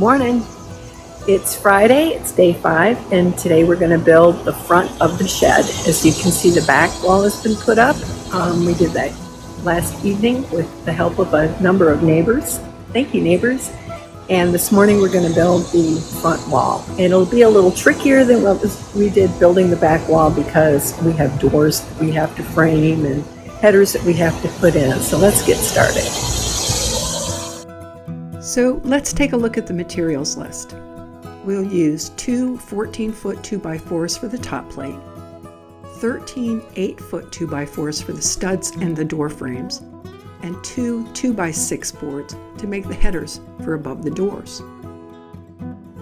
Morning. It's Friday, it's day 5, and today we're going to build the front of the shed. As you can see, the back wall has been put up. We did that last evening with the help of a number of neighbors. Thank you, neighbors. And this morning we're going to build the front wall. And it'll be a little trickier than what we did building the back wall because we have doors that we have to frame and headers that we have to put in. So let's get started. So let's take a look at the materials list. We'll use two 14-foot 2x4s for the top plate, 13 8-foot 2x4s for the studs and the door frames, and two 2x6 boards to make the headers for above the doors.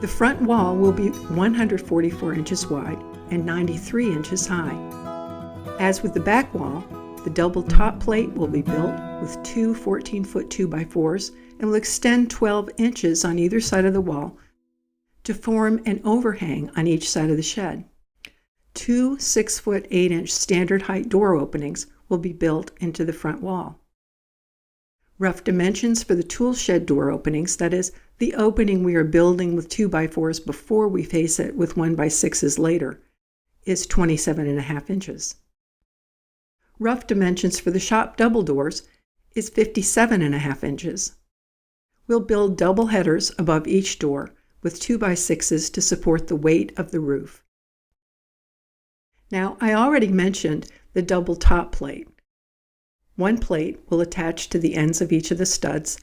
The front wall will be 144 inches wide and 93 inches high. As with the back wall, the double top plate will be built with two 14-foot 2x4s and will extend 12 inches on either side of the wall to form an overhang on each side of the shed. Two 6-foot 8-inch standard height door openings will be built into the front wall. Rough dimensions for the tool shed door openings, that is, the opening we are building with 2x4s before we face it with 1x6s later, is 27.5 inches. Rough dimensions for the shop double doors is 57.5 inches. We'll build double headers above each door with 2x6s to support the weight of the roof. Now, I already mentioned the double top plate. One plate will attach to the ends of each of the studs,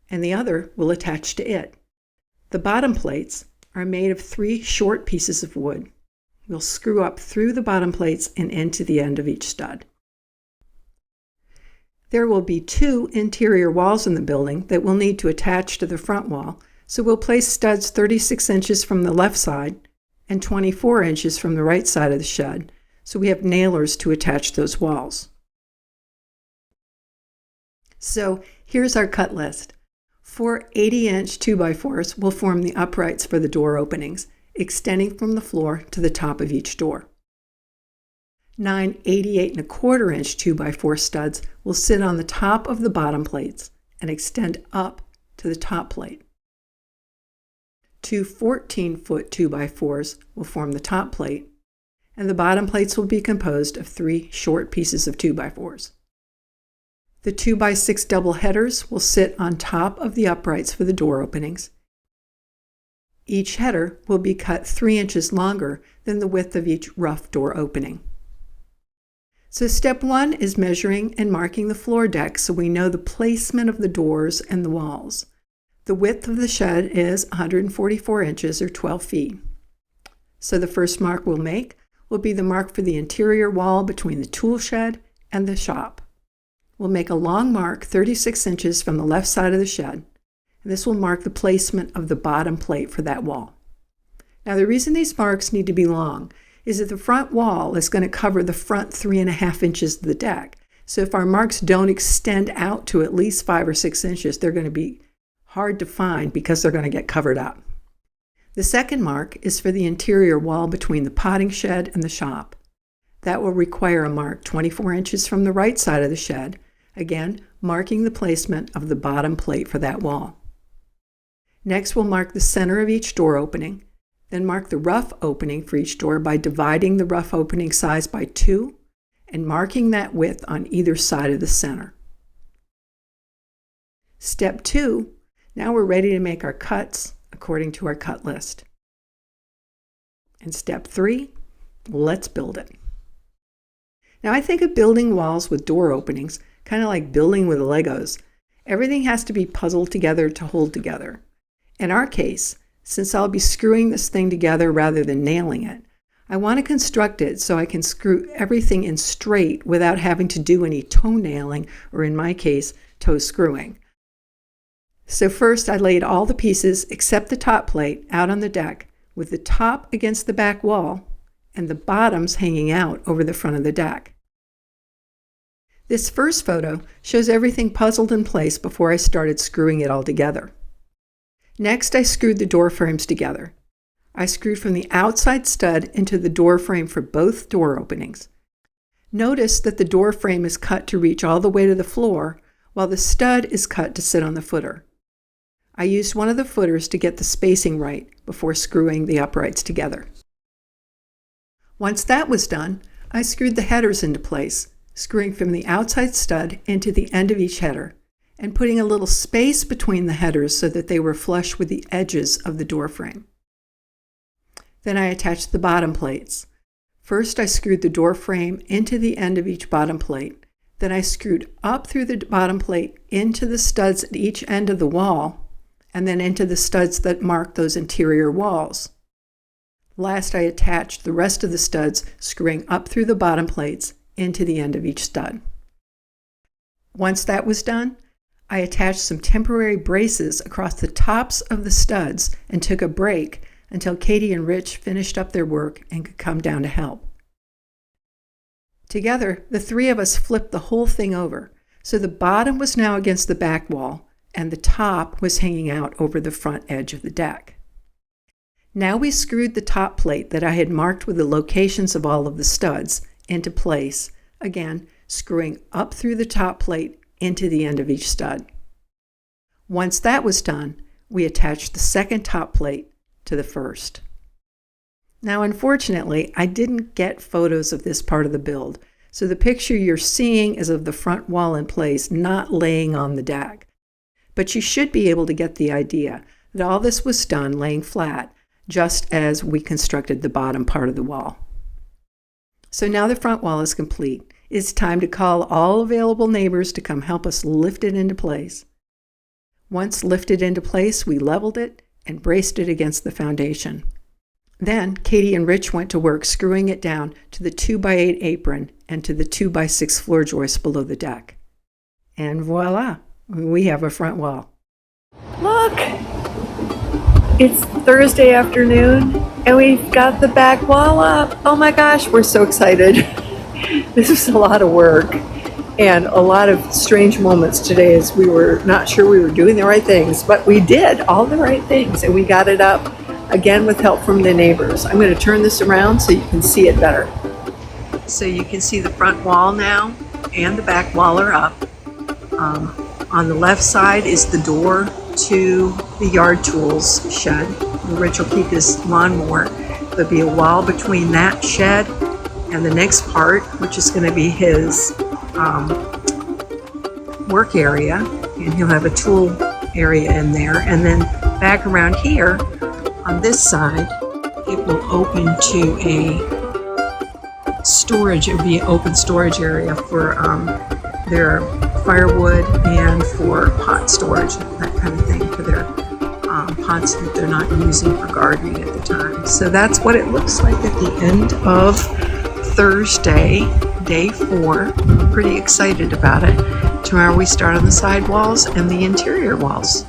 and the other will attach to it. The bottom plates are made of 3 short pieces of wood. We'll screw up through the bottom plates and into the end of each stud. There will be 2 interior walls in the building that will need to attach to the front wall, so we'll place studs 36 inches from the left side and 24 inches from the right side of the shed, so we have nailers to attach those walls. So here's our cut list. 4 80-inch 2x4s will form the uprights for the door openings, extending from the floor to the top of each door. 9 88.25-inch 2x4 studs will sit on the top of the bottom plates and extend up to the top plate. 2 14-foot 2x4s will form the top plate, and the bottom plates will be composed of 3 short pieces of 2x4s. The 2x6 double headers will sit on top of the uprights for the door openings. Each header will be cut 3 inches longer than the width of each rough door opening. So step 1 is measuring and marking the floor deck so we know the placement of the doors and the walls. The width of the shed is 144 inches or 12 feet. So the first mark we'll make will be the mark for the interior wall between the tool shed and the shop. We'll make a long mark 36 inches from the left side of the shed, and this will mark the placement of the bottom plate for that wall. Now the reason these marks need to be long is that the front wall is going to cover the front 3.5 inches of the deck. So if our marks don't extend out to at least 5 or 6 inches, they're going to be hard to find because they're going to get covered up. The second mark is for the interior wall between the potting shed and the shop. That will require a mark 24 inches from the right side of the shed, again marking the placement of the bottom plate for that wall. Next, we'll mark the center of each door opening, then mark the rough opening for each door by dividing the rough opening size by 2 and marking that width on either side of the center. Step 2, now we're ready to make our cuts according to our cut list. And step 3, let's build it. Now I think of building walls with door openings kind of like building with Legos. Everything has to be puzzled together to hold together. In our case, since I'll be screwing this thing together rather than nailing it, I want to construct it so I can screw everything in straight without having to do any toe nailing, or in my case, toe screwing. So first I laid all the pieces except the top plate out on the deck with the top against the back wall and the bottoms hanging out over the front of the deck. This first photo shows everything puzzled in place before I started screwing it all together. Next, I screwed the door frames together. I screwed from the outside stud into the door frame for both door openings. Notice that the door frame is cut to reach all the way to the floor, while the stud is cut to sit on the footer. I used one of the footers to get the spacing right before screwing the uprights together. Once that was done, I screwed the headers into place, screwing from the outside stud into the end of each header, and putting a little space between the headers so that they were flush with the edges of the door frame. Then I attached the bottom plates. First, I screwed the door frame into the end of each bottom plate. Then I screwed up through the bottom plate into the studs at each end of the wall, and then into the studs that mark those interior walls. Last, I attached the rest of the studs, screwing up through the bottom plates into the end of each stud. Once that was done, I attached some temporary braces across the tops of the studs and took a break until Katie and Rich finished up their work and could come down to help. Together, the three of us flipped the whole thing over, so the bottom was now against the back wall and the top was hanging out over the front edge of the deck. Now we screwed the top plate that I had marked with the locations of all of the studs into place, again screwing up through the top plate into the end of each stud. Once that was done, we attached the second top plate to the first. Now, unfortunately, I didn't get photos of this part of the build, so the picture you're seeing is of the front wall in place, not laying on the deck. But you should be able to get the idea that all this was done laying flat, just as we constructed the bottom part of the wall. So now the front wall is complete. It's time to call all available neighbors to come help us lift it into place. Once lifted into place, we leveled it and braced it against the foundation. Then Katie and Rich went to work screwing it down to the 2x8 apron and to the 2x6 floor joists below the deck. And voila, we have a front wall. Look! It's Thursday afternoon and we've got the back wall up. Oh my gosh, we're so excited. This was a lot of work and a lot of strange moments today as we were not sure we were doing the right things, but we did all the right things and we got it up again with help from the neighbors. I'm going to turn this around so you can see it better. So you can see the front wall now and the back wall are up. On the left side is the door to the yard tools shed. Rich will keep his lawnmower. There'll be a wall between that shed and the next part, which is going to be his work area, and he'll have a tool area in there. And then back around here on this side, it will open to a storage. It would be an open storage area for their firewood and for pot storage, that kind of thing, for their pots that they're not using for gardening at the time. So that's what it looks like at the end of Thursday, day 4. I'm pretty excited about it. Tomorrow we start on the side walls and the interior walls.